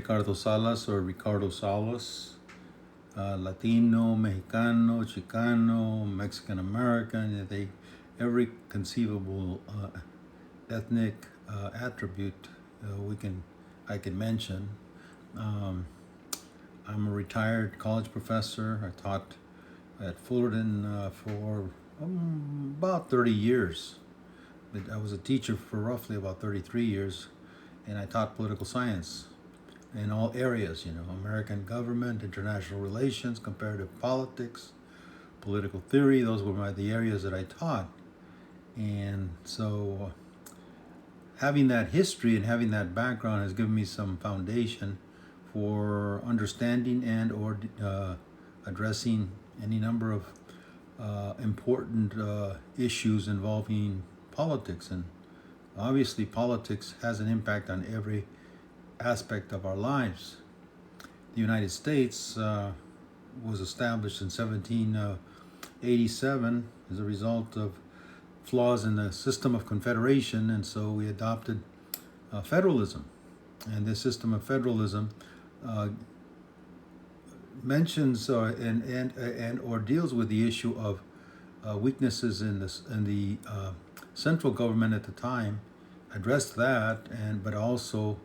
Ricardo Salas or Ricardo Salas, Latino, Mexicano, Chicano, Mexican American, every conceivable ethnic attribute I can mention. Um, I'm a retired college professor. I taught at Fullerton for about 30 years. But I was a teacher for roughly about 33 years, and I taught political science in all areas, American government, international relations, comparative politics, political theory. Those were the areas that I taught. And so having that history and having that background has given me some foundation for understanding and or addressing any number of important issues involving politics. And obviously politics has an impact on every aspect of our lives. The United States was established in 1787 as a result of flaws in the system of confederation, and so we adopted federalism. And this system of federalism mentions and or deals with the issue of weaknesses in the central government at the time, addressed that, but also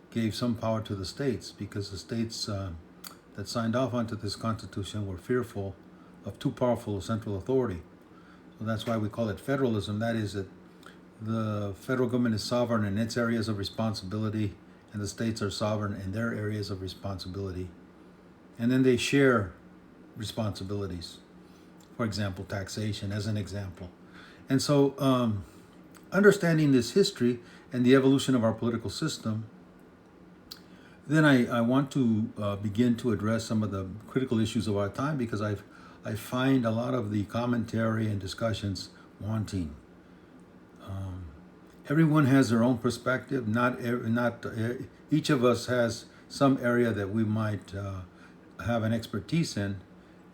gave some power to the states, because the states that signed off onto this constitution were fearful of too powerful a central authority. So that's why we call it federalism. That is, that the federal government is sovereign in its areas of responsibility, and the states are sovereign in their areas of responsibility. And then they share responsibilities. For example, taxation as an example. And so understanding this history and the evolution of our political system, then I want to begin to address some of the critical issues of our time, because I find a lot of the commentary and discussions wanting. Everyone has their own perspective. Not each of us has some area that we might have an expertise in,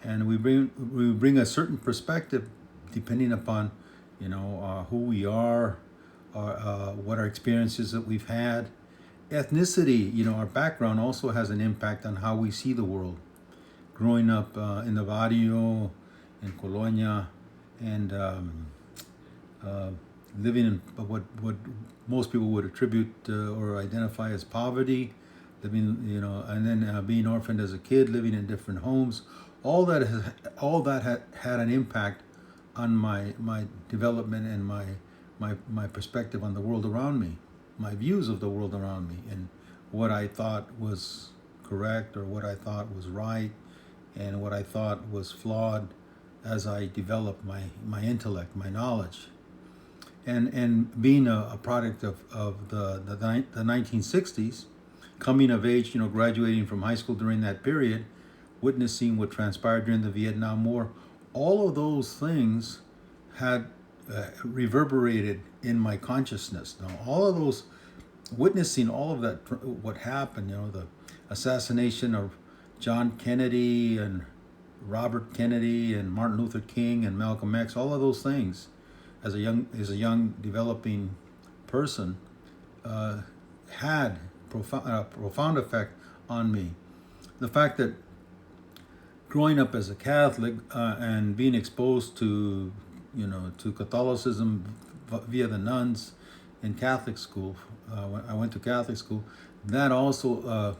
and we bring a certain perspective depending upon who we are, or what our experiences that we've had. Ethnicity, our background also has an impact on how we see the world. Growing up in the barrio, in Colonia, and living in what most people would attribute or identify as poverty, living, and then being orphaned as a kid, living in different homes. All that had an impact on my development and my perspective on the world around me, my views of the world around me, and what I thought was correct or what I thought was right, and what I thought was flawed as I developed my intellect, my knowledge. And being a product of the 1960s, coming of age, graduating from high school during that period, witnessing what transpired during the Vietnam War, all of those things had reverberated in my consciousness. Now, all of those, witnessing all of that, what happened, the assassination of John Kennedy and Robert Kennedy and Martin Luther King and Malcolm X, all of those things, as a young developing person, had profound effect on me. The fact that growing up as a Catholic and being exposed to Catholicism via the nuns in Catholic school, I went to Catholic school, that also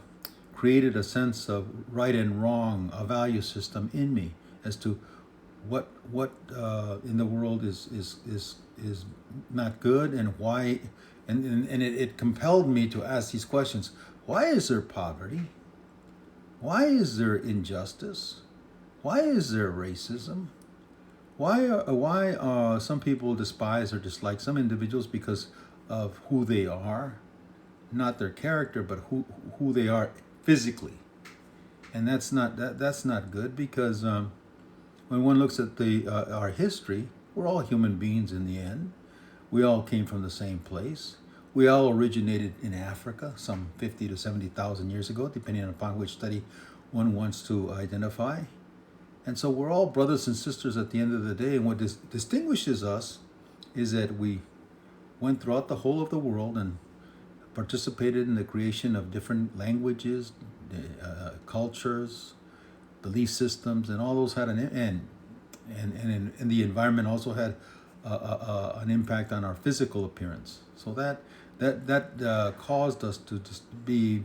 created a sense of right and wrong, a value system in me as to what in the world is not good, and why, and it compelled me to ask these questions. Why is there poverty? Why is there injustice? Why is there racism? Why some people despise or dislike some individuals because of who they are, not their character, but who they are physically? And that's not good, because when one looks at our history, we're all human beings in the end. We all came from the same place. We all originated in Africa some 50 to 70,000 years ago, depending upon which study one wants to identify. And so we're all brothers and sisters at the end of the day. And what distinguishes us is that we went throughout the whole of the world and participated in the creation of different languages, cultures, belief systems, and all those had and the environment also had an impact on our physical appearance. So that caused us to just be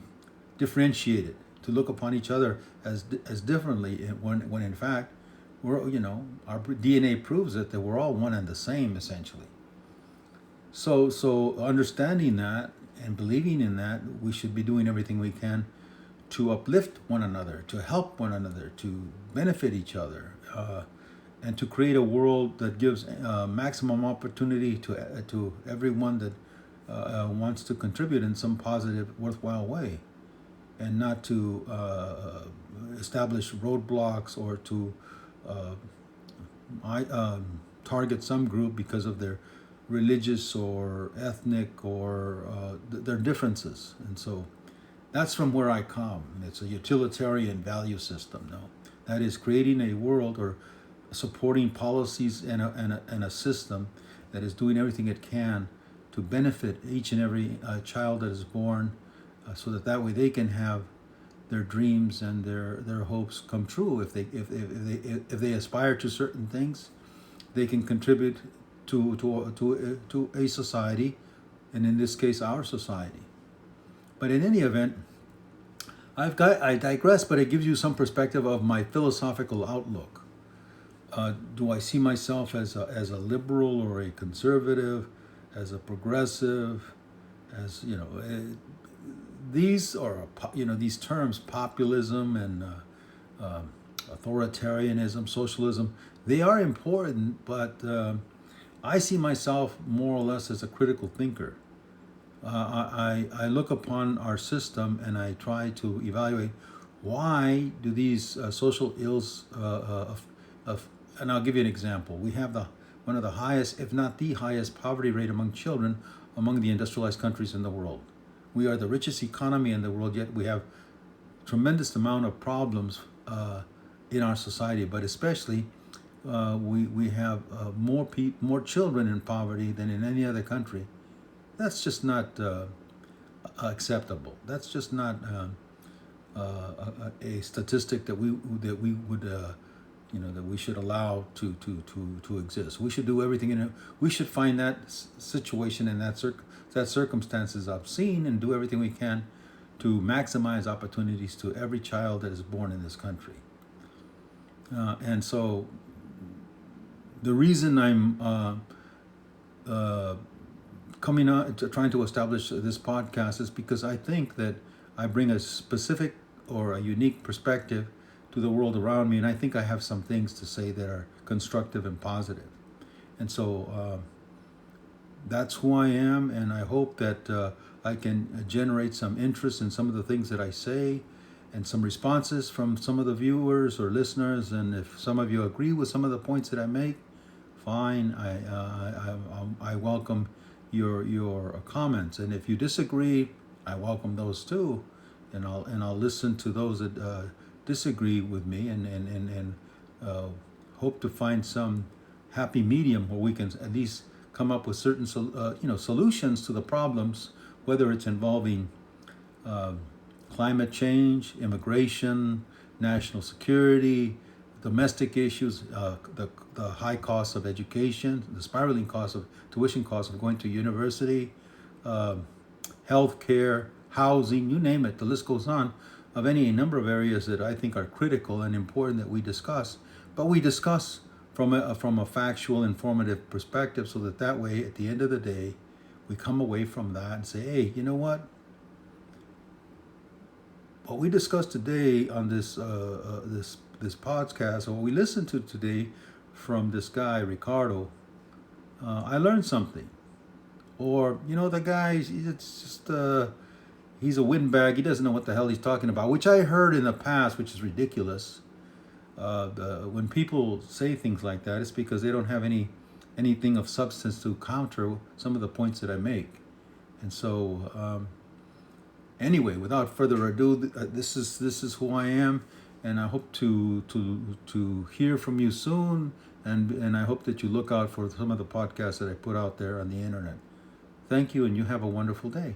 differentiated, to look upon each other as differently, when in fact we're, our DNA proves it, that we're all one and the same essentially. So understanding that and believing in that, we should be doing everything we can to uplift one another, to help one another, to benefit each other, and to create a world that gives maximum opportunity to everyone that wants to contribute in some positive, worthwhile way, and not to establish roadblocks or to target some group because of their religious or ethnic or their differences. And so that's from where I come. It's a utilitarian value system, no? That is creating a world or supporting policies and a system that is doing everything it can to benefit each and every child that is born, so that way they can have their dreams and their hopes come true. If they aspire to certain things, they can contribute to a society, and in this case, our society. But in any event, I digress, but it gives you some perspective of my philosophical outlook. Do I see myself as a liberal or a conservative, as a progressive, as these are these terms, populism and authoritarianism, socialism, they are important, but I see myself more or less as a critical thinker. I look upon our system and I try to evaluate why do these social ills and I'll give you an example. We have one of the highest, if not the highest, poverty rate among children among the industrialized countries in the world. We are the richest economy in the world, yet we have tremendous amount of problems in our society, but especially we have more children in poverty than in any other country. That's just not acceptable. That's just not a statistic that we would that we should allow to exist. We should do everything in it. We should find that situation and that circumstances obscene and do everything we can to maximize opportunities to every child that is born in this country. And so the reason I'm coming out to trying to establish this podcast is because I think that I bring a specific or a unique perspective to the world around me, and I think I have some things to say that are constructive and positive. And so that's who I am, and I hope that I can generate some interest in some of the things that I say and some responses from some of the viewers or listeners. And if some of you agree with some of the points that I make, fine. I welcome your comments, and if you disagree, I welcome those too, and I'll listen to those that disagree with me, and hope to find some happy medium where we can at least come up with certain solutions to the problems, whether it's involving climate change, immigration, national security, domestic issues, the high cost of education, the spiraling cost of tuition costs of going to university, health care, housing, you name it, the list goes on, of any number of areas that I think are critical and important that we discuss. But we discuss from a factual, informative perspective, so that way, at the end of the day, we come away from that and say, hey, you know what? What we discussed today on this podcast, or what we listened to today from this guy, Ricardo, I learned something. Or, the guy, it's just, he's a windbag. He doesn't know what the hell he's talking about, which I heard in the past, which is ridiculous. When people say things like that, it's because they don't have anything of substance to counter some of the points that I make. And so, anyway, without further ado, this is who I am, and I hope to hear from you soon, and I hope that you look out for some of the podcasts that I put out there on the internet. Thank you, and you have a wonderful day.